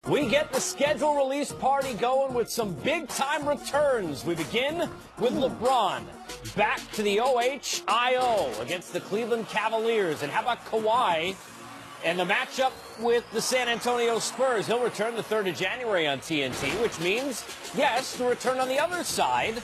We get the schedule release party going with some big-time returns. We begin with LeBron back to the OHIO against the Cleveland Cavaliers. And how about Kawhi and the matchup with the San Antonio Spurs? He'll return the 3rd of January on TNT, which means, yes, the return on the other side.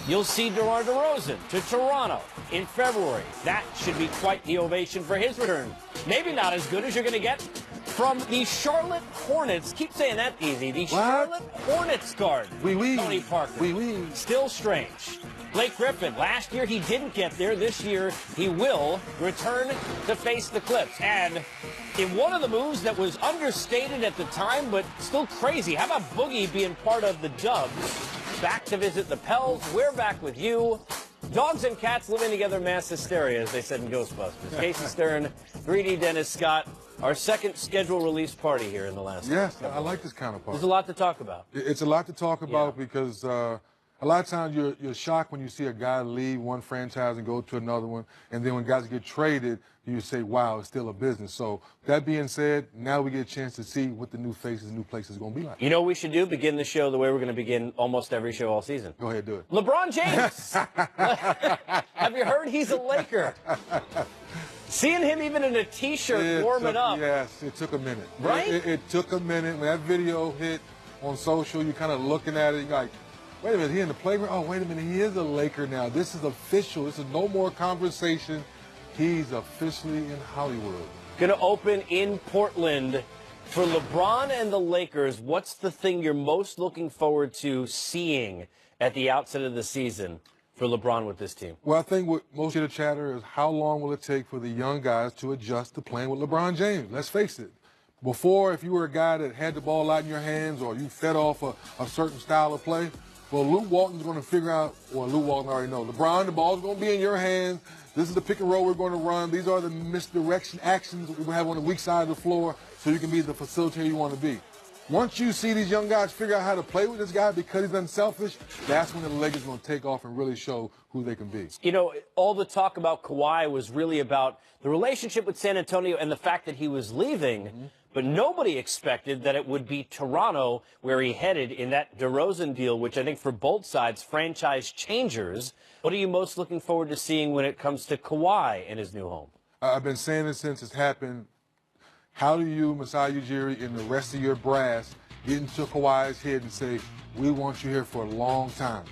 You'll see DeMar DeRozan to Toronto in February. That should be quite the ovation for his return. Maybe not as good as you're going to get from the Charlotte Hornets. Keep saying that easy. The Charlotte Hornets guard, Tony Parker. Still strange. Blake Griffin, last year he didn't get there. This year he will return to face the Clips. And in one of the moves that was understated at the time, but still crazy, how about Boogie being part of the Dubs? Back to visit the Pels. We're back with you. Dogs and cats living together, mass hysteria, as they said in Ghostbusters. Casey Stern, 3D Dennis Scott. Our second schedule release party here in the last. Yes, I like this kind of party. There's a lot to talk about. It's a lot to talk about because a lot of times you're shocked when you see a guy leave one franchise and go to another one, and then when guys get traded, you say, wow, it's still a business. So that being said, now we get a chance to see what the new faces, new places is going to be like. You know what we should do? Begin the show the way we're going to begin almost every show all season. Go ahead, do it. LeBron James. Have you heard he's a Laker? Seeing him even in a T-shirt warming up. Yes, it took a minute. Right? It took a minute. When that video hit on social, you're kind of looking at it, you're like, wait a minute, he in the playground? Oh, wait a minute, he is a Laker now. This is official. This is no more conversation. He's officially in Hollywood. Going to open in Portland. For LeBron and the Lakers, what's the thing you're most looking forward to seeing at the outset of the season for LeBron with this team? Well, I think what most of the chatter is how long will it take for the young guys to adjust to playing with LeBron James? Let's face it. Before, if you were a guy that had the ball out in your hands or you fed off a certain style of play, well, Luke Walton's going to figure out, well, Luke Walton already knows. LeBron, the ball's going to be in your hands. This is the pick and roll we're going to run. These are the misdirection actions that we're going to have on the weak side of the floor so you can be the facilitator you want to be. Once you see these young guys figure out how to play with this guy because he's unselfish, that's when the Lakers are going to take off and really show who they can be. You know, all the talk about Kawhi was really about the relationship with San Antonio and the fact that he was leaving. But nobody expected that it would be Toronto where he headed in that DeRozan deal, which I think for both sides, franchise changers. What are you most looking forward to seeing when it comes to Kawhi in his new home? I've been saying this since it's happened. How do you, Masai Ujiri, and the rest of your brass get into Kawhi's head and say, we want you here for a long time?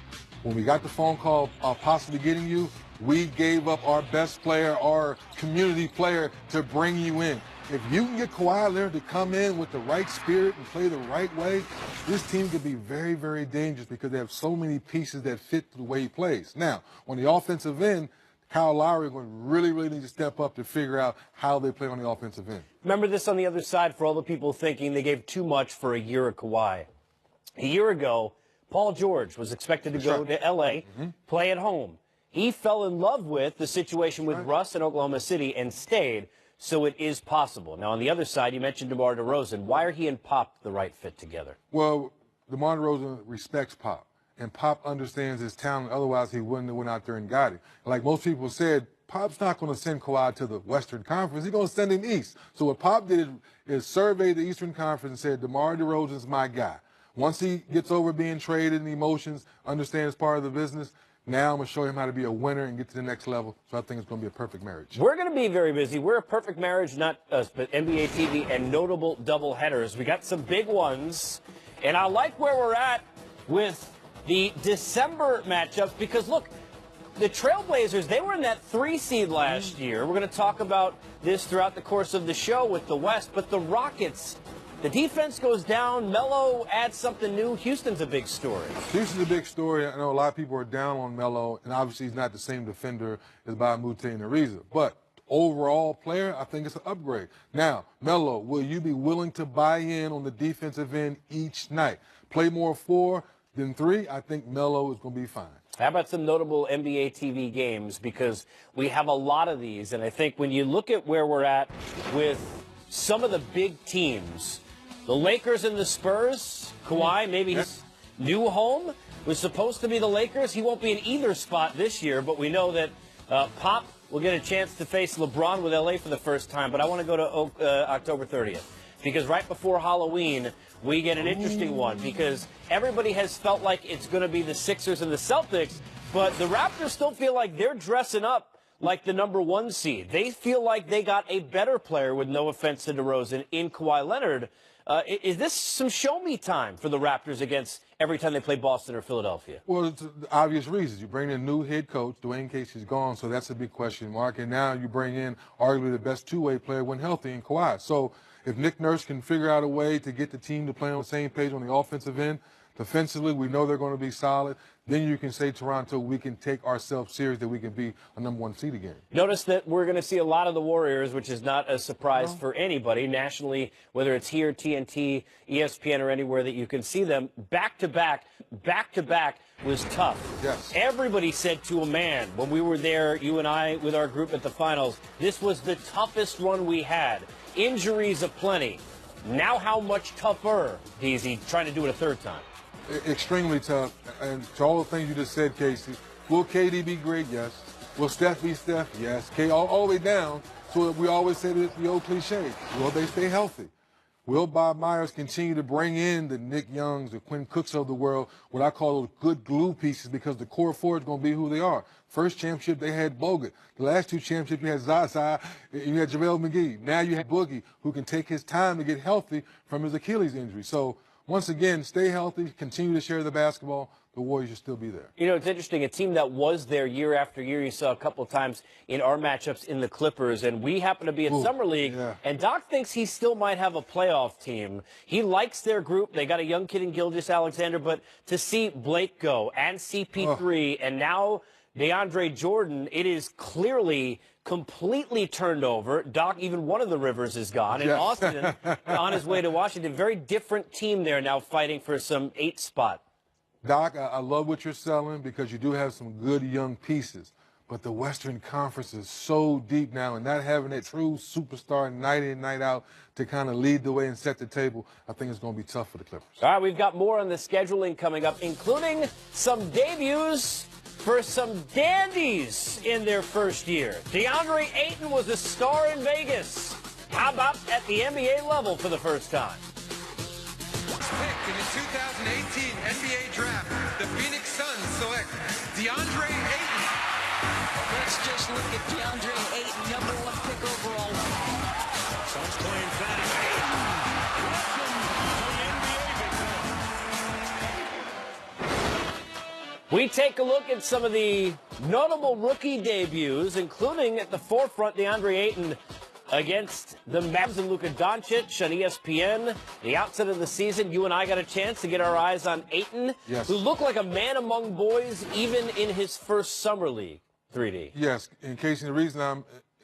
When we got the phone call possibly getting you, we gave up our best player, our community player, to bring you in. If you can get Kawhi Leonard to come in with the right spirit and play the right way, this team could be very, very dangerous because they have so many pieces that fit the way he plays. Now, on the offensive end, Kyle Lowry is going to really, really need to step up to figure out how they play on the offensive end. Remember this on the other side for all the people thinking they gave too much for a year of Kawhi. A year ago, Paul George was expected to go to L.A., play at home. He fell in love with the situation with Russ in Oklahoma City and stayed. So it is possible. Now, on the other side, you mentioned DeMar DeRozan. Why are he and Pop the right fit together? Well, DeMar DeRozan respects Pop, and Pop understands his talent. Otherwise, he wouldn't have went out there and got it. Like most people said, Pop's not going to send Kawhi to the Western Conference. He's going to send him east. So what Pop did is survey the Eastern Conference and said, DeMar DeRozan's my guy. Once he gets over being traded and emotions, understands part of the business, now I'm going to show him how to be a winner and get to the next level. So I think it's going to be a perfect marriage. We're going to be very busy. We're a perfect marriage, not us, but NBA TV and notable doubleheaders. We got some big ones. And I like where we're at with the December matchups because, look, the Trailblazers, they were in that 3 seed last year. We're going to talk about this throughout the course of the show with the West. But the Rockets, the defense goes down. Melo adds something new. Houston's a big story. Houston's a big story. I know a lot of people are down on Melo, and obviously he's not the same defender as Bamute and Ariza. But overall player, I think it's an upgrade. Now, Melo, will you be willing to buy in on the defensive end each night? Play more 4 than 3? I think Melo is going to be fine. How about some notable NBA TV games? Because we have a lot of these, and I think when you look at where we're at with some of the big teams, the Lakers and the Spurs, Kawhi, maybe his new home was supposed to be the Lakers. He won't be in either spot this year, but we know that Pop will get a chance to face LeBron with L.A. for the first time. But I want to go to October 30th. because right before Halloween, we get an interesting one because everybody has felt like it's going to be the Sixers and the Celtics, but the Raptors still feel like they're dressing up like the #1 seed. They feel like they got a better player, with no offense to DeRozan, in Kawhi Leonard. Is this some show-me time for the Raptors against every time they play Boston or Philadelphia? Well, it's the obvious reasons. You bring in a new head coach, Dwayne Casey's gone, so that's a big question mark. And now you bring in arguably the best two-way player when healthy in Kawhi. So if Nick Nurse can figure out a way to get the team to play on the same page on the offensive end, defensively, we know they're going to be solid. Then you can say, Toronto, we can take ourselves serious that we can be a #1 seed again. Notice that we're going to see a lot of the Warriors, which is not a surprise for anybody nationally, whether it's here, TNT, ESPN, or anywhere that you can see them. Back-to-back was tough. Yes. Everybody said to a man when we were there, you and I, with our group at the finals, this was the toughest run we had. Injuries aplenty. Now how much tougher, DZ, trying to do it a third time? Extremely tough. And to all the things you just said, Casey, will KD be great? Yes. Will Steph be Steph? Yes. All the way down. So we always say the old cliche. Will they stay healthy? Will Bob Myers continue to bring in the Nick Youngs, the Quinn Cooks of the world, what I call those good glue pieces, because the core four is going to be who they are. First championship, they had Bogut. The last two championships, you had Zaza, you had JaVale McGee. Now you have Boogie, who can take his time to get healthy from his Achilles injury. So once again, stay healthy, continue to share the basketball. The Warriors should still be there. You know, it's interesting. A team that was there year after year, you saw a couple of times in our matchups in the Clippers, and we happen to be at Summer League, and Doc thinks he still might have a playoff team. He likes their group. They got a young kid in Gilgeous-Alexander, but to see Blake go and CP3 and now DeAndre Jordan, it is clearly completely turned over. Doc, even one of the Rivers is gone. And Austin, on his way to Washington, very different team there now fighting for some 8th spot. Doc, I love what you're selling because you do have some good young pieces. But the Western Conference is so deep now, and not having that true superstar night in, night out to kind of lead the way and set the table, I think it's going to be tough for the Clippers. All right, we've got more on the scheduling coming up, including some debuts for some dandies in their first year. DeAndre Ayton was a star in Vegas. How about at the NBA level for the first time? Picked in the 2018 NBA Draft, the Phoenix Suns select DeAndre Ayton. Let's just look at DeAndre Ayton, #1 pick overall. Suns playing fast. Ayton, welcome to the NBA, big We take a look at some of the notable rookie debuts, including at the forefront DeAndre Ayton against the Mavs and Luka Doncic on ESPN. The outset of the season, you and I got a chance to get our eyes on Ayton, who looked like a man among boys even in his first summer league. 3D. Yes, in case the reason I'm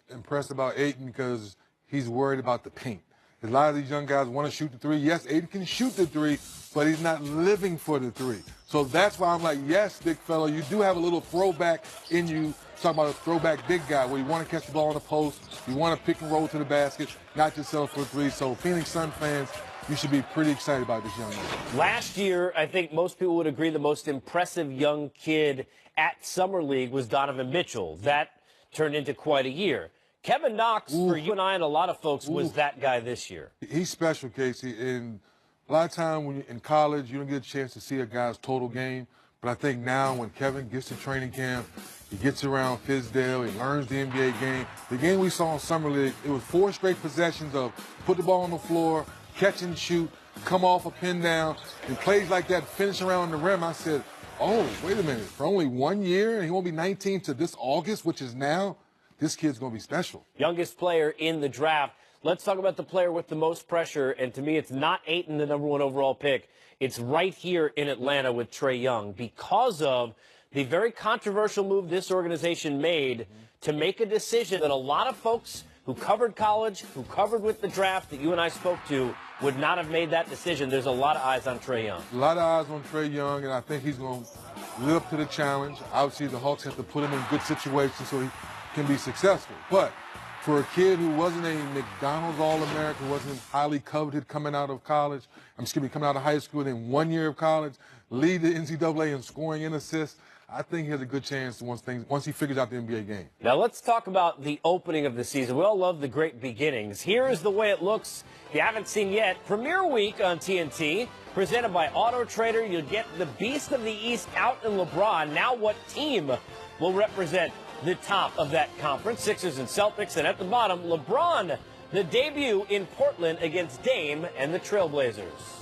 impressed about Ayton because he's worried about the paint. A lot of these young guys want to shoot the three. Yes, Ayton can shoot the three, but he's not living for the three. So that's why I'm like, yes, big fella, you do have a little throwback in you. Talking about a throwback big guy where you want to catch the ball on the post, you want to pick and roll to the basket, not just settle for a three. So Phoenix Sun fans, you should be pretty excited about this young man. Last year, I think most people would agree the most impressive young kid at Summer League was Donovan Mitchell. That turned into quite a year. Kevin Knox, for you and I and a lot of folks, was that guy this year. He's special, Casey. And a lot of time when you're in college, you don't get a chance to see a guy's total game. But I think now when Kevin gets to training camp, he gets around Fizdale, he learns the NBA game. The game we saw in Summer League, it was 4 straight possessions of put the ball on the floor, catch and shoot, come off a pin down, and plays like that, finish around the rim. I said, oh, wait a minute, for only 1 year, and he won't be 19 to this August, which is now, this kid's going to be special. Youngest player in the draft. Let's talk about the player with the most pressure, and to me, it's not Ayton, the #1 overall pick. It's right here in Atlanta with Trae Young because of the very controversial move this organization made to make a decision that a lot of folks who covered college, who covered with the draft that you and I spoke to, would not have made that decision. There's a lot of eyes on Trae Young. A lot of eyes on Trae Young, and I think he's going to live up to the challenge. Obviously, the Hawks have to put him in good situations so he can be successful. But for a kid who wasn't a McDonald's All-American, wasn't highly coveted coming out of college, coming out of high school, and then 1 year of college, lead the NCAA in scoring and assists, I think he has a good chance once he figures out the NBA game. Now let's talk about the opening of the season. We all love the great beginnings. Here is the way it looks. If you haven't seen yet, Premier Week on TNT, presented by Auto Trader. You'll get the Beast of the East out in LeBron. Now what team will represent the top of that conference? Sixers and Celtics. And at the bottom, LeBron, the debut in Portland against Dame and the Trailblazers.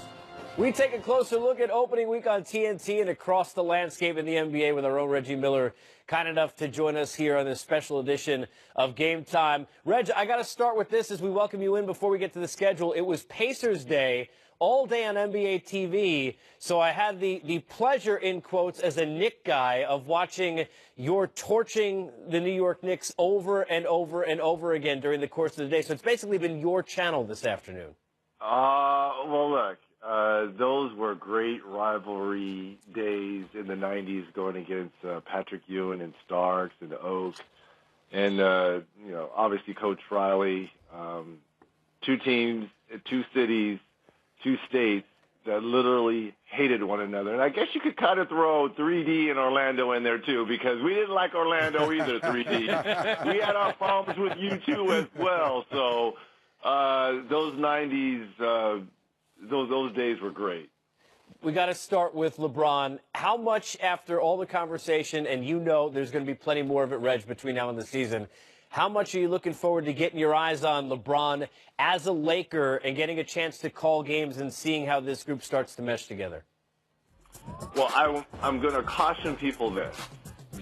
We take a closer look at opening week on TNT and across the landscape in the NBA with our own Reggie Miller, kind enough to join us here on this special edition of Game Time. Reg, I got to start with this as we welcome you in before we get to the schedule. It was Pacers Day all day on NBA TV, so I had the pleasure, in quotes, as a Knick guy, of watching your torching the New York Knicks over and over and over again during the course of the day. So it's basically been your channel this afternoon. Well, look. Those were great rivalry days in the 90s going against Patrick Ewing and Starks and Oak. And, obviously Coach Riley. Two teams, two cities, two states that literally hated one another. And I guess you could kind of throw 3D and Orlando in there, too, because we didn't like Orlando either, 3D. We had our problems with you, too, as well. So those 90s... Those days were great. We got to start with LeBron. How much, after all the conversation, and you know there's going to be plenty more of it, Reg, between now and the season, how much are you looking forward to getting your eyes on LeBron as a Laker and getting a chance to call games and seeing how this group starts to mesh together? Well, I'm going to caution people this.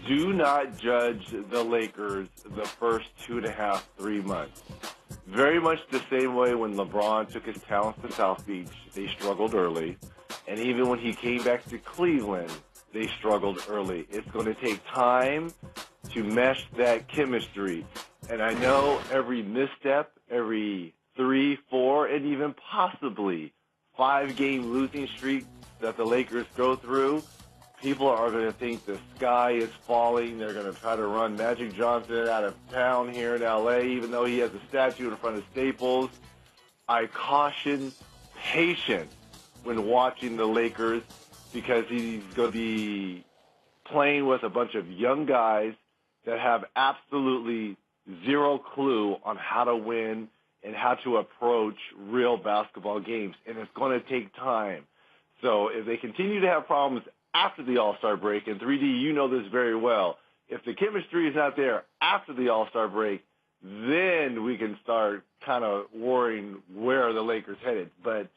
Do not judge the Lakers the first 2.5, 3 months. Very much the same way when LeBron took his talents to South Beach, they struggled early. And even when he came back to Cleveland, they struggled early. It's going to take time to mesh that chemistry. And I know every misstep, every 3, 4, and even possibly 5-game losing streak that the Lakers go through, people are going to think the sky is falling. They're going to try to run Magic Johnson out of town here in L.A., even though he has a statue in front of Staples. I caution patience when watching the Lakers because he's going to be playing with a bunch of young guys that have absolutely zero clue on how to win and how to approach real basketball games. And it's going to take time. So if they continue to have problems after the All-Star break, and 3D, you know this very well, if the chemistry is not there after the All-Star break, then we can start kind of worrying where are the Lakers headed. But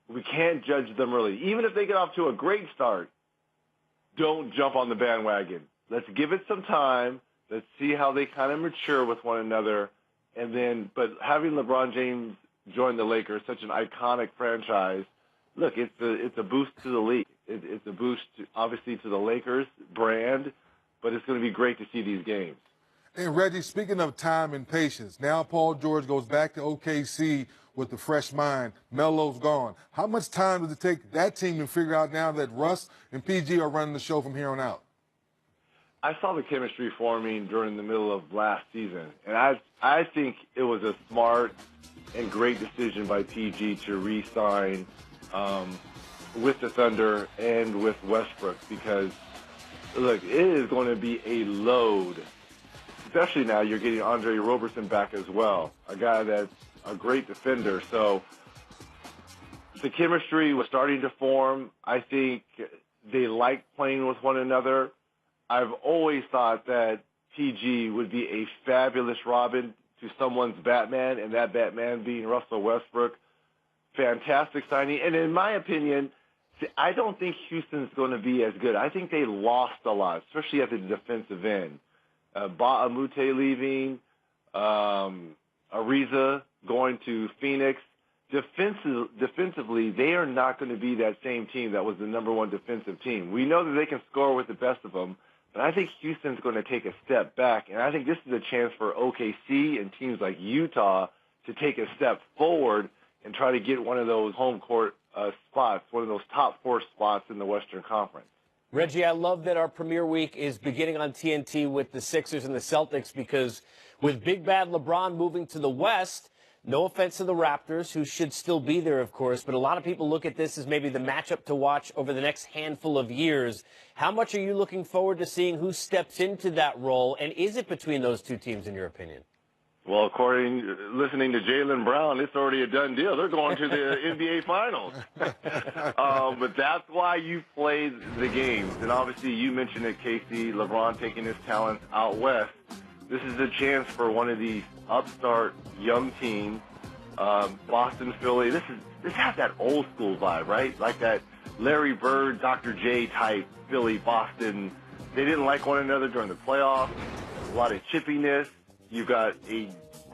we can't judge them early. Even if they get off to a great start, don't jump on the bandwagon. Let's give it some time. Let's see how they kind of mature with one another. And then, but having LeBron James join the Lakers, such an iconic franchise, look, it's a boost to the league. It's a boost, obviously, to the Lakers brand, but it's going to be great to see these games. And, Reggie, speaking of time and patience, now Paul George goes back to OKC with a fresh mind. Melo's gone. How much time does it take that team to figure out now that Russ and PG are running the show from here on out? I saw the chemistry forming during the middle of last season, and I think it was a smart and great decision by PG to re-sign with the Thunder and with Westbrook because, look, it is going to be a load, especially now you're getting Andre Roberson back as well, a guy that's a great defender. So the chemistry was starting to form. I think they like playing with one another. I've always thought that PG would be a fabulous Robin to someone's Batman, and that Batman being Russell Westbrook. Fantastic signing. And in my opinion, I don't think Houston's going to be as good. I think they lost a lot, especially at the defensive end. Ba Amute leaving, Ariza going to Phoenix. Defensively, they are not going to be that same team that was the number one defensive team. We know that they can score with the best of them, but I think Houston's going to take a step back, and I think this is a chance for OKC and teams like Utah to take a step forward and try to get one of those home court spots, one of those top 4 spots in the Western Conference. Reggie, I love that our premiere week is beginning on TNT with the Sixers and the Celtics because with Big Bad LeBron moving to the West, No offense to the Raptors, who should still be there, of course, but a lot of people look at this as maybe the matchup to watch over the next handful of years. How much are you looking forward to seeing who steps into that role, and is it between those two teams, in your opinion? Well, listening to Jaylen Brown, it's already a done deal. They're going to the NBA Finals. But that's why you play the games. And obviously, you mentioned it, Casey, LeBron taking his talents out west. This is a chance for one of these upstart young teams, Boston, Philly. This has that old school vibe, right? Like that Larry Bird, Dr. J type Philly, Boston. They didn't like one another during the playoffs. A lot of chippiness. You've got a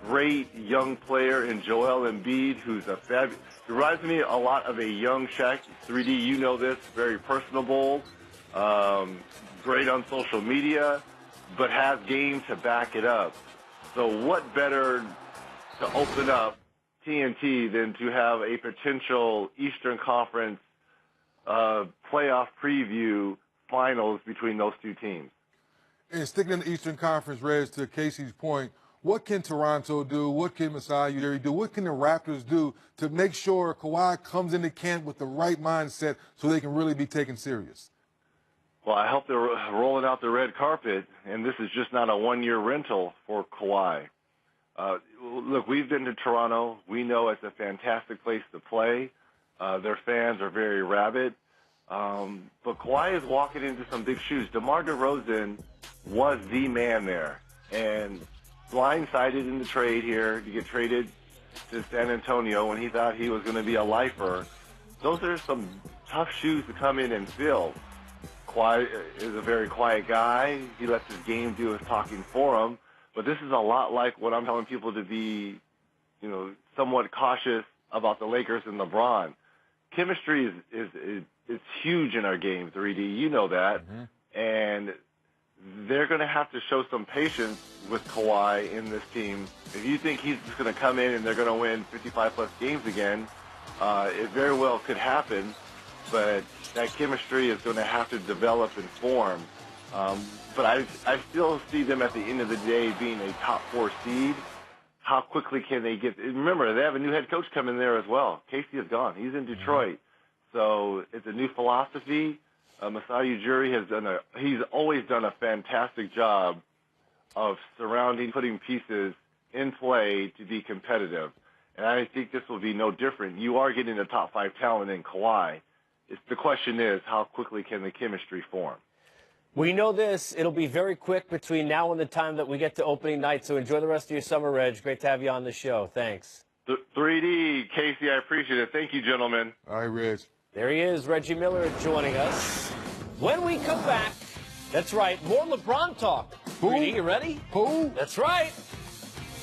great young player in Joel Embiid, who's a fabulous. He reminds me a lot of a young Shaq. 3D, you know this, very personable, great on social media, but has game to back it up. So what better to open up TNT than to have a potential Eastern Conference playoff preview finals between those two teams? And sticking in the Eastern Conference, Reg, to Casey's point, what can Toronto do? What can Masai Ujiri do? What can the Raptors do to make sure Kawhi comes into camp with the right mindset so they can really be taken serious? Well, I hope they're rolling out the red carpet, and this is just not a one-year rental for Kawhi. Look, we've been to Toronto. We know it's a fantastic place to play. Their fans are very rabid. But Kawhi is walking into some big shoes. DeMar DeRozan was the man there, and blindsided in the trade here to get traded to San Antonio when he thought he was going to be a lifer. Those are some tough shoes to come in and fill. Kawhi is a very quiet guy. He lets his game do his talking for him. But this is a lot like what I'm telling people to be, somewhat cautious about the Lakers and LeBron. Chemistry is huge in our game, 3D. You know that. Mm-hmm. And they're going to have to show some patience with Kawhi in this team. If you think he's just going to come in and they're going to win 55-plus games again, it very well could happen. But that chemistry is going to have to develop and form. But I still see them at the end of the day being a top 4 seed. How quickly can they get? Remember, they have a new head coach coming there as well. Casey is gone. He's in Detroit. So it's a new philosophy. Masai Ujiri he's always done a fantastic job of putting pieces in play to be competitive. And I think this will be no different. You are getting a top 5 talent in Kawhi. The question is, how quickly can the chemistry form? We know this. It'll be very quick between now and the time that we get to opening night. So enjoy the rest of your summer, Reg. Great to have you on the show. Thanks. 3D, Casey, I appreciate it. Thank you, gentlemen. All right, Reg. There he is, Reggie Miller, joining us. When we come back, that's right, more LeBron talk. Who? 3D, you ready? Who? That's right.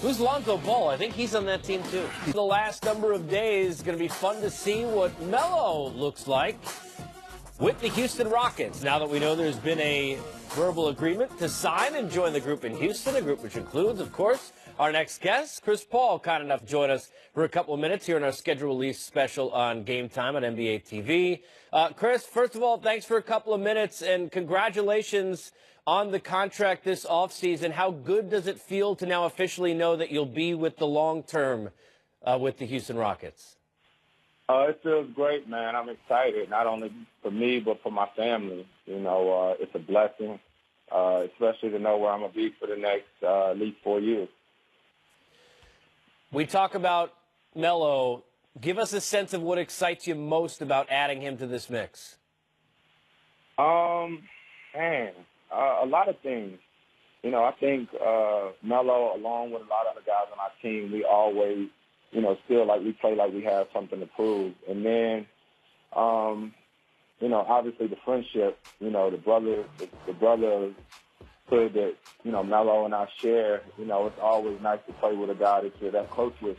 Who's Lonzo Ball? I think he's on that team, too. The last number of days, going to be fun to see what Melo looks like with the Houston Rockets. Now that we know there's been a verbal agreement to sign and join the group in Houston, a group which includes, of course, our next guest, Chris Paul, kind enough to join us for a couple of minutes here in our schedule release special on Game Time on NBA TV. Chris, first of all, thanks for a couple of minutes, and congratulations on the contract this offseason. How good does it feel to now officially know that you'll be with the long term with the Houston Rockets? It feels great, man. I'm excited, not only for me, but for my family. It's a blessing, especially to know where I'm going to be for the next at least 4 years. We talk about Melo. Give us a sense of what excites you most about adding him to this mix. A lot of things. I think Melo, along with a lot of other guys on our team, we always, feel like we play like we have something to prove. And then, obviously the friendship, the brotherhood that, Melo and I share, it's always nice to play with a guy that you're that close with.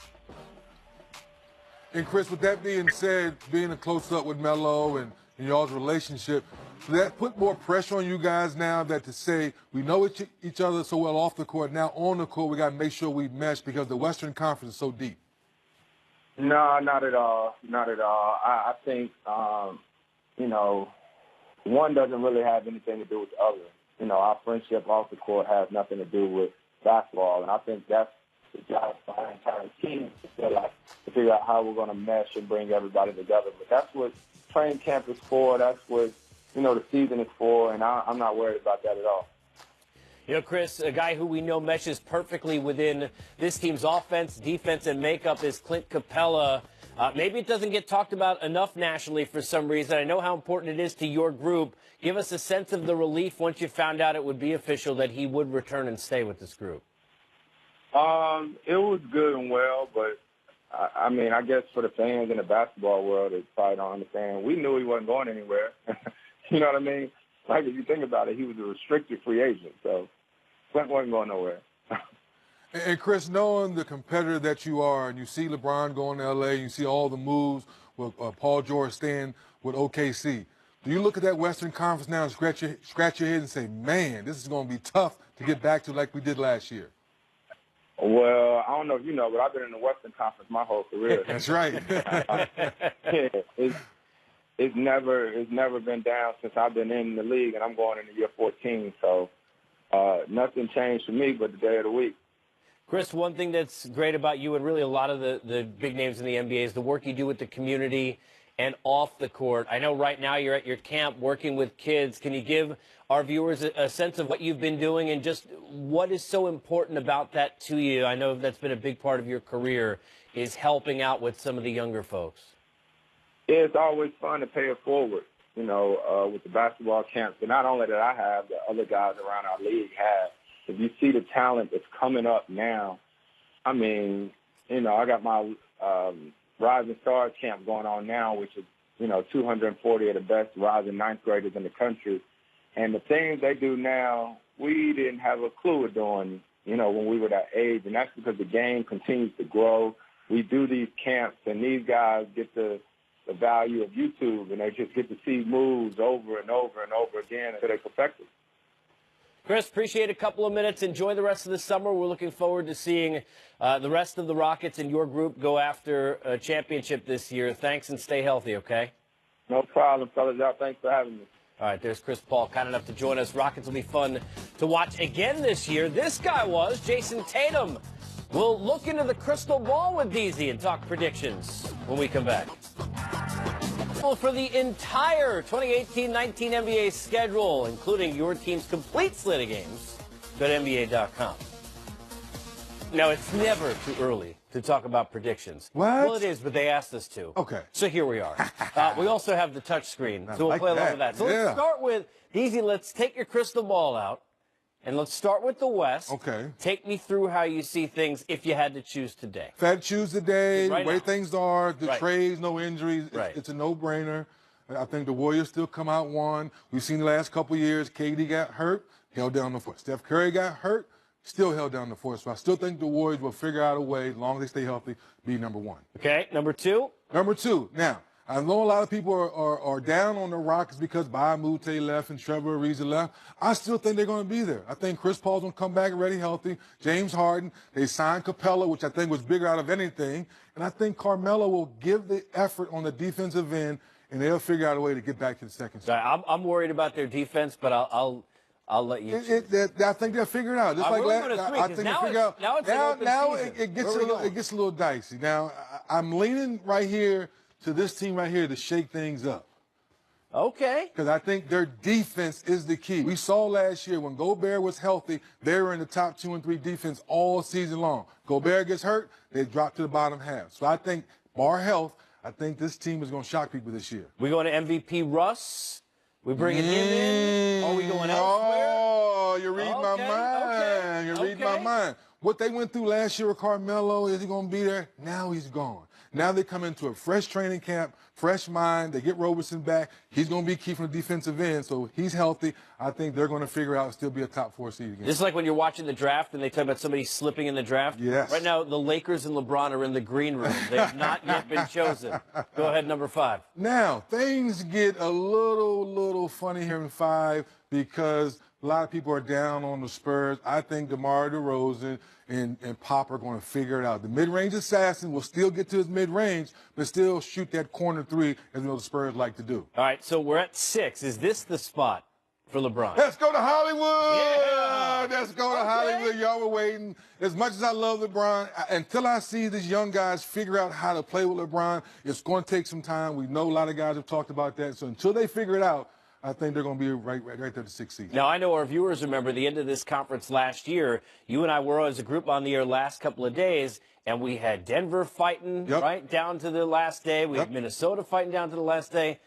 And Chris, with that being said, being a close-up with Melo and y'all's relationship, does that put more pressure on you guys now that to say we know each other so well off the court, now on the court we got to make sure we mesh because the Western Conference is so deep? No, not at all. Not at all. I think, one doesn't really have anything to do with the other. Our friendship off the court has nothing to do with basketball, and I think that's the job for our entire team to figure out how we're going to mesh and bring everybody together. But that's what training camp is for. That's what, the season is for, and I'm not worried about that at all. Chris, a guy who we know meshes perfectly within this team's offense, defense, and makeup is Clint Capella. Maybe it doesn't get talked about enough nationally for some reason. I know how important it is to your group. Give us a sense of the relief once you found out it would be official that he would return and stay with this group. It was good and well, but I guess for the fans in the basketball world, they probably don't understand. We knew he wasn't going anywhere. You know what I mean? Like, if you think about it, he was a restricted free agent, so Clint wasn't going nowhere. And Chris, knowing the competitor that you are, and you see LeBron going to L.A., you see all the moves with Paul George staying with OKC, do you look at that Western Conference now and scratch your head and say, man, this is going to be tough to get back to like we did last year? Well, I don't know if you know, but I've been in the Western Conference my whole career. That's right. It's never been down since I've been in the league, and I'm going into year 14. So nothing changed for me but the day of the week. Chris, one thing that's great about you and really a lot of the big names in the NBA is the work you do with the community and off the court. I know right now you're at your camp working with kids. Can you give our viewers a sense of what you've been doing and just what is so important about that to you? I know that's been a big part of your career, is helping out with some of the younger folks. Yeah, it's always fun to pay it forward, with the basketball camps. But not only that I have, the other guys around our league have. If you see the talent that's coming up now, I got my Rising Stars camp going on now, which is, 240 of the best rising ninth graders in the country. And the things they do now, we didn't have a clue of doing, when we were that age. And that's because the game continues to grow. We do these camps, and these guys get the value of YouTube, and they just get to see moves over and over and over again until they perfect it. Chris, appreciate a couple of minutes. Enjoy the rest of the summer. We're looking forward to seeing the rest of the Rockets in your group go after a championship this year. Thanks, and stay healthy, okay? No problem, fellas. Y'all, thanks for having me. All right, there's Chris Paul, kind enough to join us. Rockets will be fun to watch again this year. This guy was Jason Tatum. We'll look into the crystal ball with DZ and talk predictions when we come back. For the entire 2018-19 NBA schedule, including your team's complete slate of games, go to NBA.com. Now, it's never too early to talk about predictions. What? Well, it is, but they asked us to. Okay. So here we are. We also have the touch screen, so we'll play along with that. So let's start with, DZ, let's take your crystal ball out, and let's start with the West. Okay. Take me through how you see things if you had to choose today. If I had to choose today, Right the way now. things are, the Right. trades, no injuries, Right. it's a no-brainer. I think the Warriors still come out one. We've seen the last couple of years, KD got hurt, held down the fort. Steph Curry got hurt, still held down the fort. So I still think the Warriors will figure out a way, as long as they stay healthy, be number one. Okay, number two. Number two, now, I know a lot of people are down on the Rockets because Mute left and Trevor Ariza left. I still think they're going to be there. I think Chris Paul's going to come back ready, healthy. James Harden, they signed Capella, which I think was bigger out of anything. And I think Carmelo will give the effort on the defensive end, and they'll figure out a way to get back to the second side. I'm worried about their defense, but I'll let you. I think they'll figure it out. Just I like will last, go to three, I 'cause think now they'll figure it's- out. now it's an open season. It gets a little dicey. Now I'm leaning right here to this team right here to shake things up. Okay. Because I think their defense is the key. We saw last year when Gobert was healthy, they were in the top 2 and 3 defense all season long. Gobert gets hurt, they drop to the bottom half. So I think, bar health, I think this team is going to shock people this year. We going to MVP Russ? We bringing him in? Are we going elsewhere? Oh, you read my Okay, mind. You read my okay. mind. What they went through last year with Carmelo, is he going to be there? Now he's gone. Now they come into a fresh training camp, fresh mind. They get Roberson back. He's going to be key from the defensive end, so he's healthy. I think they're going to figure out and still be a top 4 seed again. This is like when you're watching the draft and they talk about somebody slipping in the draft. Yes. Right now, the Lakers and LeBron are in the green room. They have not yet been chosen. Go ahead, number 5. Now, things get a little funny here in 5 because a lot of people are down on the Spurs. I think DeMar DeRozan and Pop are going to figure it out. The mid-range assassin will still get to his mid-range, but still shoot that corner 3 as you know the Spurs like to do. All right, so we're at 6. Is this the spot for LeBron. Let's go to Hollywood. Yeah. Let's go to Hollywood. Y'all were waiting. As much as I love LeBron, until I see these young guys figure out how to play with LeBron, it's going to take some time. We know a lot of guys have talked about that. So until they figure it out, I think they're going to be right there at the 6th seed. Now, I know our viewers remember the end of this conference last year. You and I were as a group on the air last couple of days, and we had Denver fighting right down to the last day. We had Minnesota fighting down to the last day.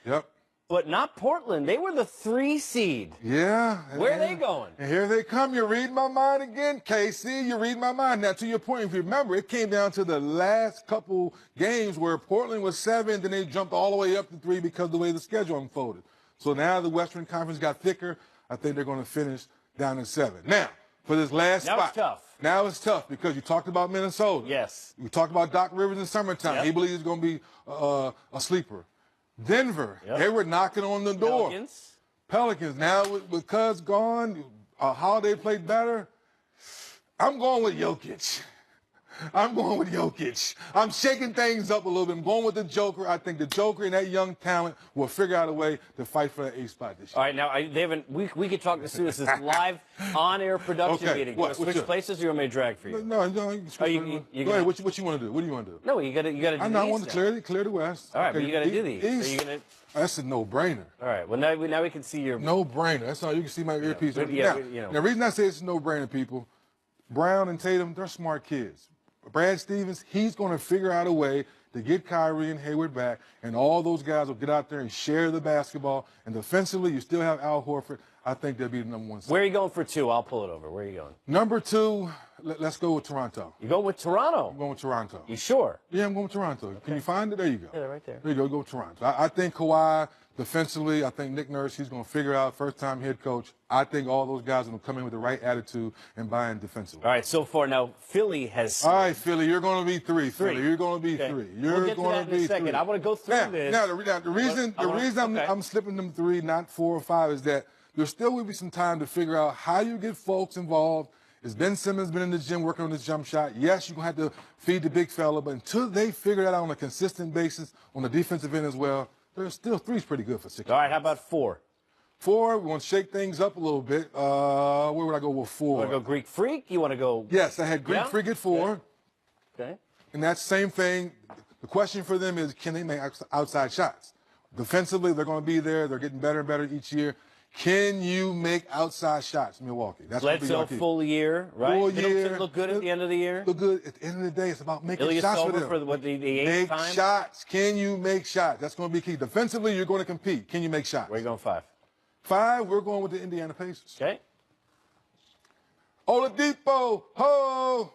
But not Portland. They were the 3 seed. Yeah. Where are they going? And here they come. You're reading my mind again, KC. You're reading my mind. Now, to your point, if you remember, it came down to the last couple games where Portland was 7, then they jumped all the way up to 3 because of the way the schedule unfolded. So now the Western Conference got thicker. I think they're going to finish down at 7. Now, for this last spot. Now it's tough. Now it's tough because you talked about Minnesota. Yes. We talked about Doc Rivers in summertime. He believes it's going to be a sleeper. Denver, they were knocking on the door. Pelicans. Now with Cuz gone, Holiday played better. I'm going with Jokic. I'm shaking things up a little bit. I'm going with the Joker. I think the Joker and that young talent will figure out a way to fight for that 8th spot this year. All right, now, we could talk this through. This is live on-air production meeting. You want to switch places or you want me to drag for you? No, you can switch. Go ahead. What you want to do? What do you want to do? No, you got to do these. I want to clear the West. All right, but you got to do these. Are you gonna... That's a no-brainer. All right, well, now we can see your... No-brainer. That's all. You can see my earpiece. Now, the reason I say it's a no-brainer, people, Brown and Tatum, they're smart kids. Brad Stevens, he's going to figure out a way to get Kyrie and Hayward back, and all those guys will get out there and share the basketball. And defensively, you still have Al Horford. I think they'll be the number 1 seed. Where are you going for 2? I'll pull it over. Where are you going? Number 2, let's go with Toronto. You going with Toronto? I'm going with Toronto. You sure? Yeah, I'm going with Toronto. Okay. Can you find it? There you go. Yeah, right there. There you go. Go with Toronto. I think Kawhi, defensively, I think Nick Nurse, he's going to figure out, first-time head coach. I think all those guys are going to come in with the right attitude and buy in defensively. All right, so far now, Philly has... All right, Philly, you're going to be 3. Philly, you're going to be 3. You're going to be 3. I want to go through this. Now, the reason I'm slipping them 3, not 4 or 5, is that there still will be some time to figure out how you get folks involved. Has Ben Simmons been in the gym working on his jump shot? Yes, you're going to have to feed the big fella, but until they figure that out on a consistent basis on the defensive end as well, there's still 3's pretty good for 6. All right, how about 4? 4, we want to shake things up a little bit. Where would I go with 4? You want to go Greek Freak? You want to go... Yes, I had Greek Freak at 4. Okay. And that same thing, the question for them is, can they make outside shots? Defensively, they're going to be there. They're getting better and better each year. Can you make outside shots, Milwaukee? That's Bledsoe full year, right? Full they year. Don't look good at the end of the year? Look good. At the end of the day, it's about making Ilya shots Silver for them. For the 8th time? Make shots. Can you make shots? That's going to be key. Defensively, you're going to compete. Can you make shots? Where are you going 5? 5, we're going with the Indiana Pacers. Okay. Oladipo, ho!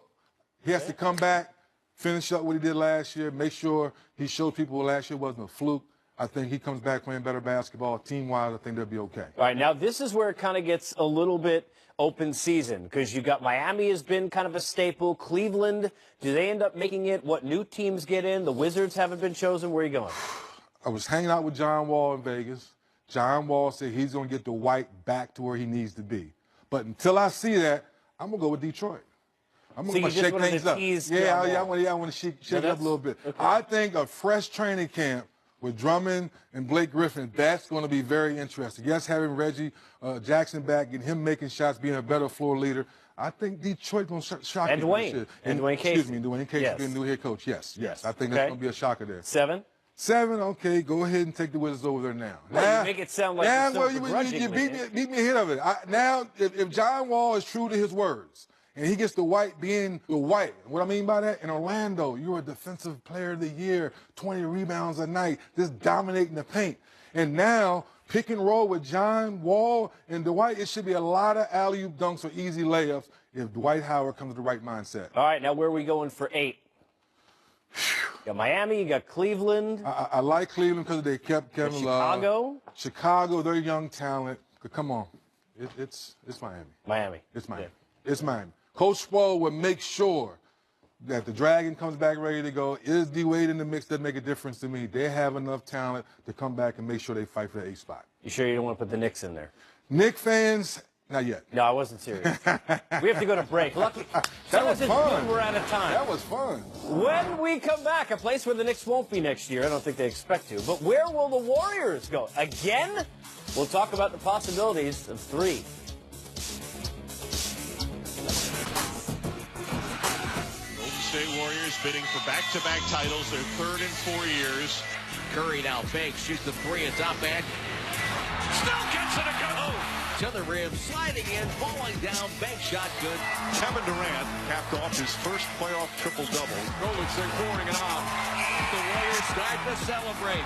He has to come back, finish up what he did last year, make sure he showed people last year wasn't a fluke. I think he comes back playing better basketball. Team-wise, I think they'll be okay. All right, now this is where it kind of gets a little bit open season because you've got Miami has been kind of a staple. Cleveland, do they end up making it? What new teams get in? The Wizards haven't been chosen. Where are you going? I was hanging out with John Wall in Vegas. John Wall said he's going to get Dwight back to where he needs to be. But until I see that, I'm going to go with Detroit. I'm going to shake things up. I want to shake it up a little bit. Okay. I think a fresh training camp with Drummond and Blake Griffin, that's going to be very interesting. Yes, having Reggie Jackson back, getting him making shots, being a better floor leader. I think Detroit's going to shock you. Dwayne Casey. Excuse me, Dwayne Casey being new head coach. Yes. I think that's going to be a shocker there. 7? 7, okay, go ahead and take the Wizards over there now. Well, you make it sound like you beat me ahead of it. Now, if John Wall is true to his words, and he gets the White being the White, what I mean by that, in Orlando, you're a defensive player of the year, 20 rebounds a night, just dominating the paint. And now, pick and roll with John Wall and Dwight, it should be a lot of alley-oop dunks or easy layups if Dwight Howard comes to the right mindset. All right, now where are we going for 8? You got Miami, you got Cleveland. I like Cleveland because they kept Kevin Love. Chicago, they're young talent. But come on, it's Miami. It's Miami. It's Miami. Coach Spo will make sure that the Dragon comes back ready to go. Is D-Wade in the mix? Doesn't make a difference to me. They have enough talent to come back and make sure they fight for the 8th spot. You sure you don't want to put the Knicks in there? Knicks fans, not yet. No, I wasn't serious. We have to go to break. Lucky. That was fun. We're out of time. That was fun. When we come back, a place where the Knicks won't be next year. I don't think they expect to. But where will the Warriors go? Again? We'll talk about the possibilities of 3. Golden State Warriors bidding for back-to-back titles, their 3rd in 4 years. Curry now fakes, shoots the 3 at top end. Still gets it to go. To the rim, sliding in, falling down, bank shot good. Kevin Durant capped off his first playoff triple-double. Golden State pouring it on. The Warriors start to celebrate.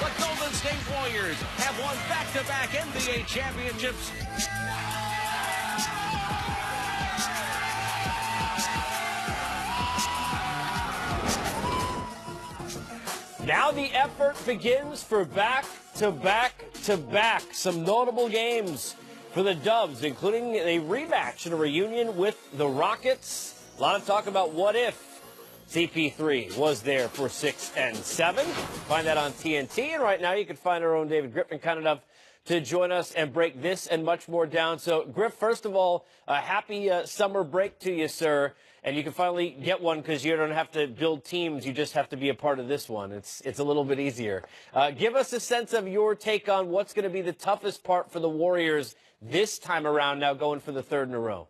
The Golden State Warriors have won back-to-back NBA championships. Now the effort begins for back-to-back-to-back. Some notable games for the Dubs, including a rematch and a reunion with the Rockets. A lot of talk about what if CP3 was there for 6 and 7. Find that on TNT. And right now you can find our own David Griffin kind enough to join us and break this and much more down. So, Griff, first of all, a happy summer break to you, sir. And you can finally get one because you don't have to build teams. You just have to be a part of this one. It's a little bit easier. Give us a sense of your take on what's going to be the toughest part for the Warriors this time around, now going for the 3rd in a row.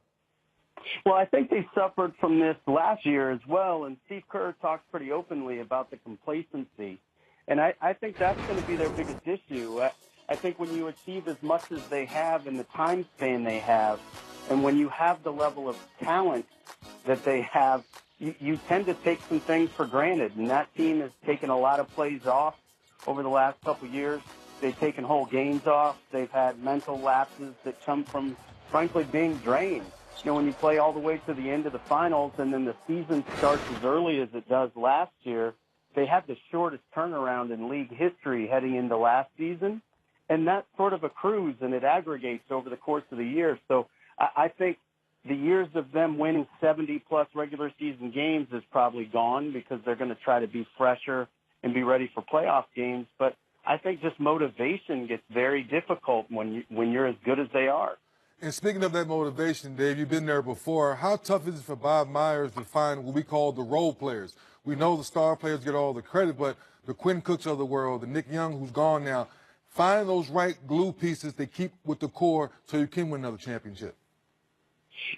Well, I think they suffered from this last year as well, and Steve Kerr talks pretty openly about the complacency. And I think that's going to be their biggest issue. I think when you achieve as much as they have in the time span they have, and when you have the level of talent that they have, you tend to take some things for granted. And that team has taken a lot of plays off over the last couple of years. They've taken whole games off. They've had mental lapses that come from, frankly, being drained. You know, when you play all the way to the end of the finals and then the season starts as early as it does last year, they have the shortest turnaround in league history heading into last season. And that sort of accrues and it aggregates over the course of the year. So I think the years of them winning 70-plus regular season games is probably gone because they're going to try to be fresher and be ready for playoff games. But I think just motivation gets very difficult when you're as good as they are. And speaking of that motivation, Dave, you've been there before. How tough is it for Bob Myers to find what we call the role players? We know the star players get all the credit, but the Quinn Cooks of the world, the Nick Young, who's gone now, find those right glue pieces they keep with the core so you can win another championship.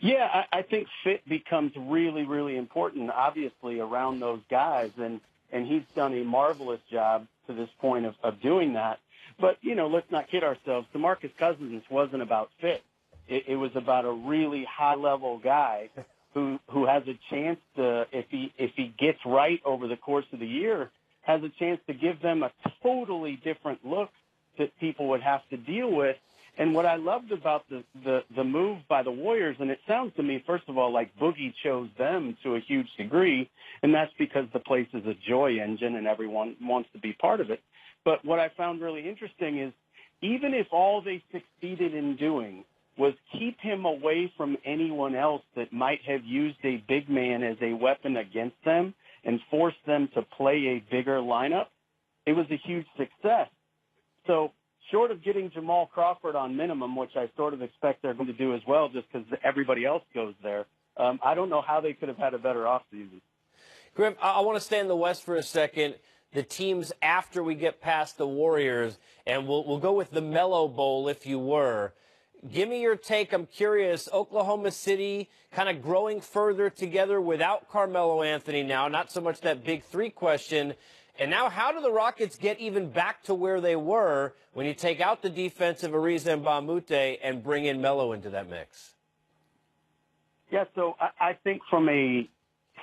Yeah, I think fit becomes really, really important, obviously, around those guys. And he's done a marvelous job to this point of doing that. But, you know, let's not kid ourselves. DeMarcus Cousins wasn't about fit. It was about a really high-level guy who has a chance to, if he gets right over the course of the year, has a chance to give them a totally different look that people would have to deal with. And what I loved about the move by the Warriors, and it sounds to me, first of all, like Boogie chose them to a huge degree, and that's because the place is a joy engine and everyone wants to be part of it. But what I found really interesting is even if all they succeeded in doing was keep him away from anyone else that might have used a big man as a weapon against them and force them to play a bigger lineup, it was a huge success. So short of getting Jamal Crawford on minimum, which I sort of expect they're going to do as well just because everybody else goes there, I don't know how they could have had a better offseason. Griff, I want to stay in the West for a second. The teams after we get past the Warriors, and we'll go with the Mellow Bowl if you were. Give me your take. I'm curious. Oklahoma City kind of growing further together without Carmelo Anthony now, not so much that big three question. And now how do the Rockets get even back to where they were when you take out the defensive Ariza and Bamute and bring in Melo into that mix? Yeah, so I think from a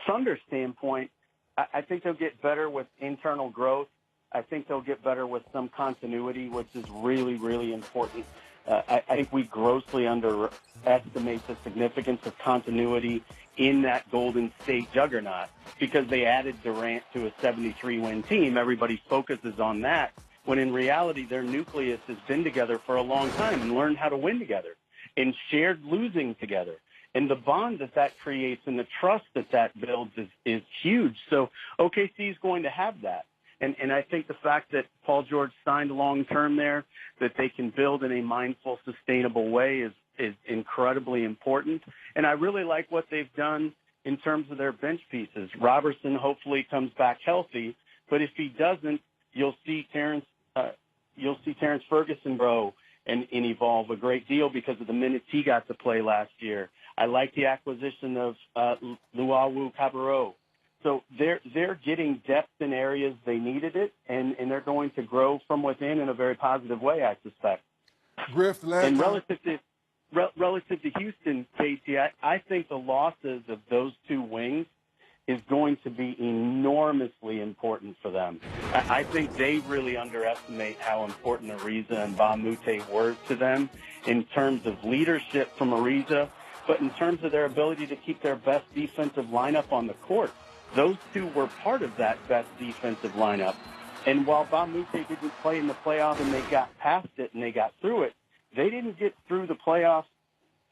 Thunder standpoint, I think they'll get better with internal growth. I think they'll get better with some continuity, which is really, really important. I think we grossly underestimate the significance of continuity in that Golden State juggernaut because they added Durant to a 73-win team. Everybody focuses on that, when in reality their nucleus has been together for a long time and learned how to win together and shared losing together. And the bond that creates and the trust that builds is huge. So OKC is going to have that. And I think the fact that Paul George signed long-term there, that they can build in a mindful, sustainable way is incredibly important. And I really like what they've done in terms of their bench pieces. Robertson hopefully comes back healthy, but if he doesn't, you'll see Terrence you'll see Terrence Ferguson grow and evolve a great deal because of the minutes he got to play last year. I like the acquisition of Luawu Cabarro. So they're getting depth in areas they needed it, and they're going to grow from within in a very positive way, I suspect. Griff, and relative to Houston, Casey, I think the losses of those two wings is going to be enormously important for them. I think they really underestimate how important Ariza and Bamute were to them in terms of leadership from Ariza, but in terms of their ability to keep their best defensive lineup on the court. Those two were part of that best defensive lineup. And while Bamute didn't play in the playoffs and they got past it and they got through it, they didn't get through the playoffs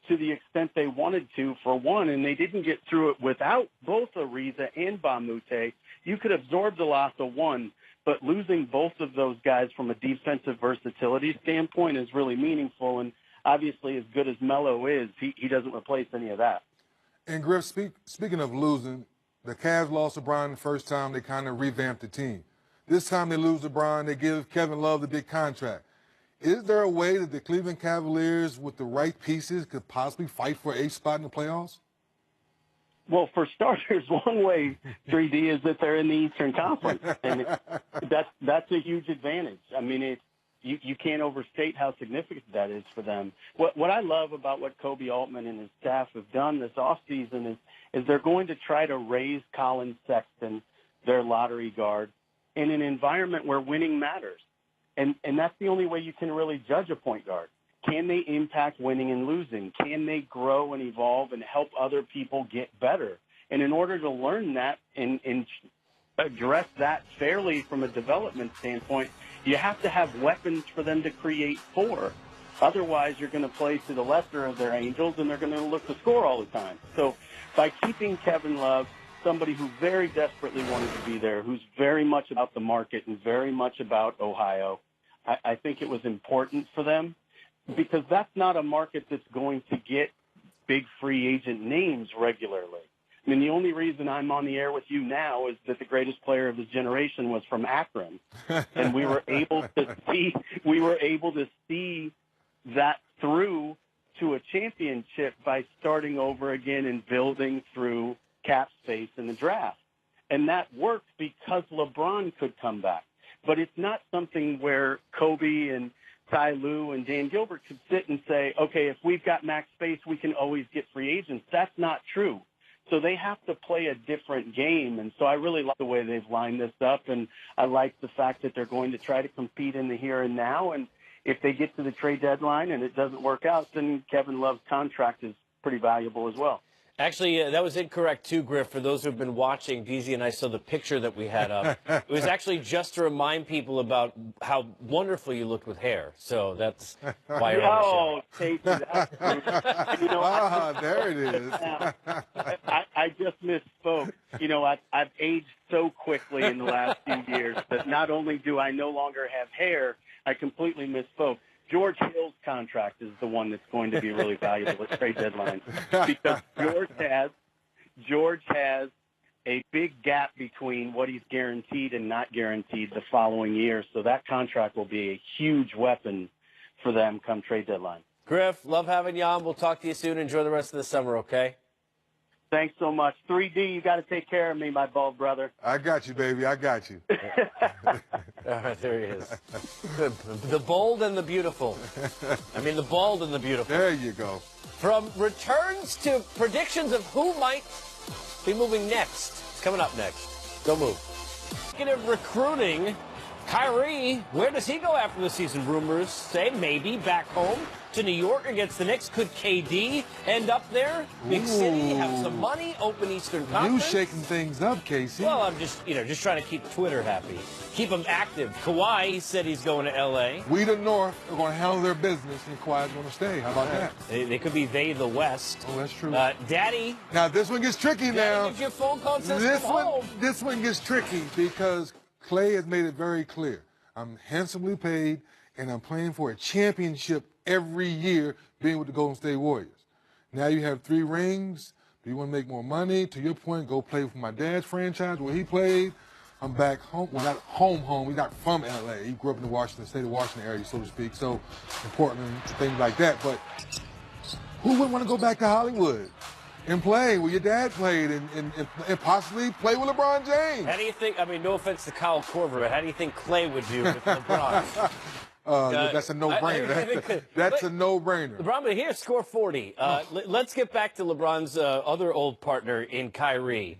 to the extent they wanted to, for one, and they didn't get through it without both Ariza and Bamute. You could absorb the loss of one, but losing both of those guys from a defensive versatility standpoint is really meaningful. And obviously, as good as Melo is, he doesn't replace any of that. And Griff, speaking of losing, the Cavs lost LeBron the first time. They kind of revamped the team. This time they lose LeBron. They give Kevin Love the big contract. Is there a way that the Cleveland Cavaliers, with the right pieces, could possibly fight for an 8th spot in the playoffs? Well, for starters, one way, 3D, is that they're in the Eastern Conference, and that's a huge advantage. I mean, you can't overstate how significant that is for them. What I love about what Kobe Altman and his staff have done this offseason is they're going to try to raise Colin Sexton, their lottery guard, in an environment where winning matters. And that's the only way you can really judge a point guard. Can they impact winning and losing? Can they grow and evolve and help other people get better? And in order to learn that and address that fairly from a development standpoint, you have to have weapons for them to create for. Otherwise, you're going to play to the lesser of their angels, and they're going to look to score all the time. So by keeping Kevin Love, somebody who very desperately wanted to be there, who's very much about the market and very much about Ohio, I think it was important for them, because that's not a market that's going to get big free agent names regularly. I mean, the only reason I'm on the air with you now is that the greatest player of his generation was from Akron, and we were able to see that through to a championship by starting over again and building through cap space in the draft. And that worked because LeBron could come back. But it's not something where Kobe and Ty Lue and Dan Gilbert could sit and say, okay, if we've got max space, we can always get free agents. That's not true. So they have to play a different game. And so I really like the way they've lined this up. And I like the fact that they're going to try to compete in the here and now. And if they get to the trade deadline and it doesn't work out, then Kevin Love's contract is pretty valuable as well. Actually, that was incorrect, too, Griff. For those who have been watching, DZ and I saw the picture that we had up. It was actually just to remind people about how wonderful you looked with hair. So that's why you're on the show. Casey, that's you know, there it is. I just misspoke. You know, I've aged so quickly in the last few years that not only do I no longer have hair, I completely misspoke. George Hill's contract is the one that's going to be really valuable at trade deadline, because George has a big gap between what he's guaranteed and not guaranteed the following year. So that contract will be a huge weapon for them come trade deadline. Griff, love having you on. We'll talk to you soon. Enjoy the rest of the summer, okay? Thanks so much. 3D, you got to take care of me, my bald brother. I got you, baby. I got you. There he is. The bold and the beautiful. I mean, the bald and the beautiful. There you go. From returns to predictions of who might be moving next. It's coming up next. Don't move. Speaking of recruiting, Kyrie, where does he go after the season? Rumors say maybe back home to New York against the Knicks. Could KD end up there? Big city, have some money, open Eastern Conference. You shaking things up, Casey. Well, I'm just trying to keep Twitter happy. Keep them active. Kawhi, he said he's going to L.A. We, the North, are going to handle their business, and Kawhi's going to stay. How about that? They could be they, the West. Oh, that's true. Daddy. Now, this one gets tricky now. Gives you a phone call and says, come home. This one gets tricky because Clay has made it very clear. I'm handsomely paid, and I'm playing for a championship every year being with the Golden State Warriors. Now you have 3 rings. Do you want to make more money? To your point, go play for my dad's franchise where he played. I'm back home. Well, not home. He's not from L.A. He grew up in the Washington, state of Washington area, so to speak. So in Portland, things like that. But who wouldn't want to go back to Hollywood and play where your dad played and possibly play with LeBron James? How do you think, I mean, no offense to Kyle Korver, but how do you think Clay would do with LeBron? That's a no-brainer. That's a no-brainer. LeBron, but here, score 40. Let's get back to LeBron's other old partner in Kyrie.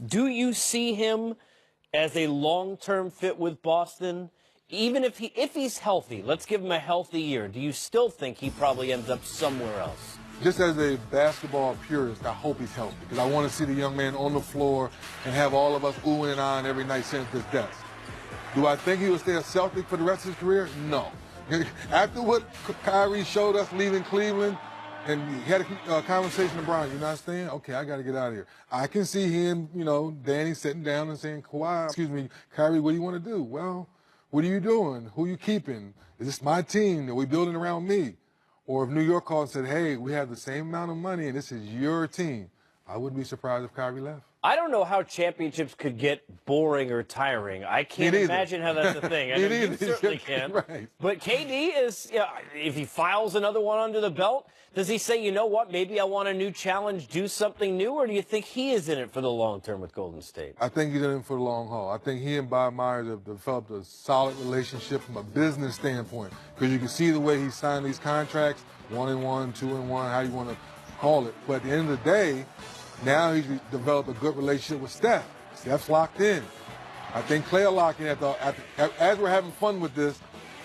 Do you see him as a long-term fit with Boston? Even if he's healthy, let's give him a healthy year. Do you still think he probably ends up somewhere else? Just as a basketball purist, I hope he's healthy because I want to see the young man on the floor and have all of us oohing and ahhing every night since his death. Do I think he will stay a Celtic for the rest of his career? No. After what Kyrie showed us leaving Cleveland, and he had a conversation with Brian, you know what I'm saying? Okay, I got to get out of here. I can see him, Danny sitting down and saying, Kyrie, what do you want to do? Well, what are you doing? Who are you keeping? Is this my team? Are we building around me? Or if New York called and said, hey, we have the same amount of money and this is your team, I wouldn't be surprised if Kyrie left. I don't know how championships could get boring or tiring. I can't imagine how that's a thing. I know you certainly can. Right. But KD is, if he files another one under the belt, does he say, you know what, maybe I want a new challenge, do something new, or do you think he is in it for the long term with Golden State? I think he's in it for the long haul. I think he and Bob Myers have developed a solid relationship from a business standpoint because you can see the way he signed these contracts, 1-1, 2-1, how you want to call it. But at the end of the day, now he's developed a good relationship with Steph. Steph's locked in. I think Clay will lock in as we're having fun with this.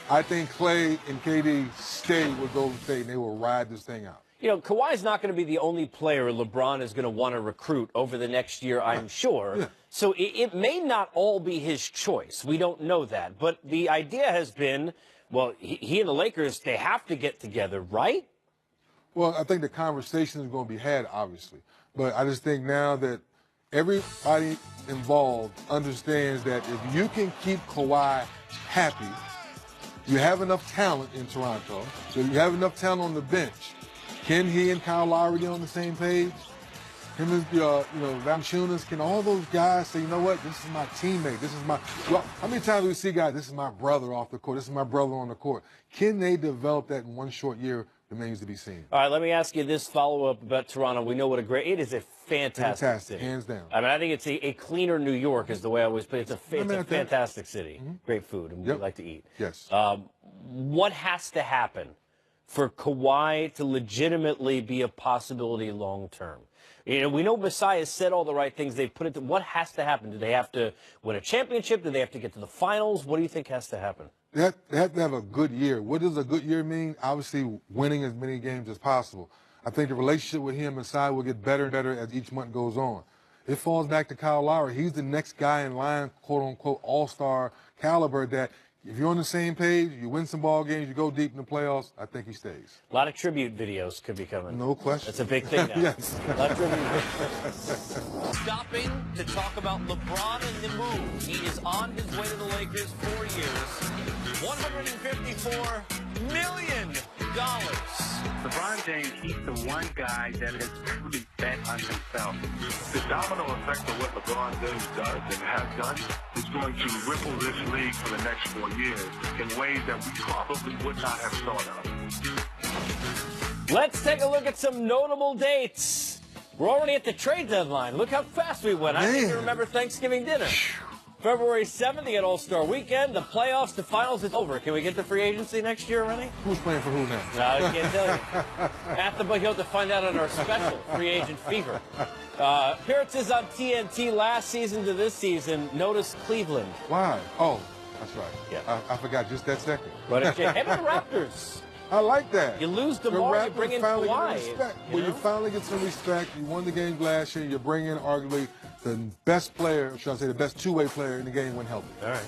I think Clay and KD stay with Golden State and they will ride this thing out. Kawhi's not going to be the only player LeBron is going to want to recruit over the next year, I'm sure. Yeah. So it may not all be his choice. We don't know that. But the idea has been, well, he and the Lakers, they have to get together, right? Well, I think the conversation is going to be had, obviously. But I just think now that everybody involved understands that if you can keep Kawhi happy, you have enough talent in Toronto, so you have enough talent on the bench. Can he and Kyle Lowry get on the same page? Him and, Valanciunas, can all those guys say, you know what, this is my teammate, this is my, well, how many times do we see guys, this is my brother off the court, this is my brother on the court. Can they develop that in one short year? Remains to be seen. All right, let me ask you this follow-up about Toronto. We know what it is a fantastic city. Hands down. I mean, I think it's a cleaner New York is the way I always put it. It's a fantastic city. Mm-hmm. Great food, and we like to eat. Yes. What has to happen for Kawhi to legitimately be a possibility long-term? We know Masai has said all the right things. They've put it to, what has to happen? Do they have to win a championship? Do they have to get to the finals? What do you think has to happen? They have to have a good year. What does a good year mean? Obviously, winning as many games as possible. I think the relationship with him and Masai will get better and better as each month goes on. It falls back to Kyle Lowry. He's the next guy in line, quote-unquote, all-star caliber that if you're on the same page, you win some ball games, you go deep in the playoffs, I think he stays. A lot of tribute videos could be coming. No question. That's a big thing now. Yes. A lot of tribute videos. Stopping to talk about LeBron and the move. He is on his way to the Lakers 4 years. $154 million. LeBron James, he's the one guy that has truly bet on himself. The domino effect of what LeBron James does and has done is going to ripple this league for the next 4 years in ways that we probably would not have thought of. Let's take a look at some notable dates. We're already at the trade deadline. Look how fast we went. I didn't even remember Thanksgiving dinner. February 7th, you get All-Star Weekend. The playoffs, the finals, it's over. Can we get to free agency next year already? Who's playing for who now? No, I can't tell you. At the book, you'll have to find out on our special, Free Agent Fever. Appearances on TNT last season to this season. Notice Cleveland. Why? Oh, that's right. Yeah. I forgot just that second. But it's the Raptors. I like that. You lose tomorrow, you bring in Kawhi. You finally get some respect. You won the game last year. You bring in arguably the best player, should I say the best two-way player in the game when healthy. All right.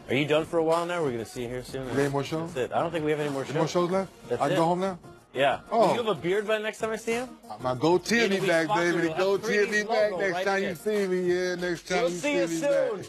Are you done for a while now? We're going to see you here soon. Any more shows? That's it. I don't think we have any more shows. Any more shows left? I can go home now? Yeah. Oh. Do you have a beard by the next time I see him? My goatee will be back, baby. The goatee will be back next time you see me. Yeah, next time you see me. We'll see you soon.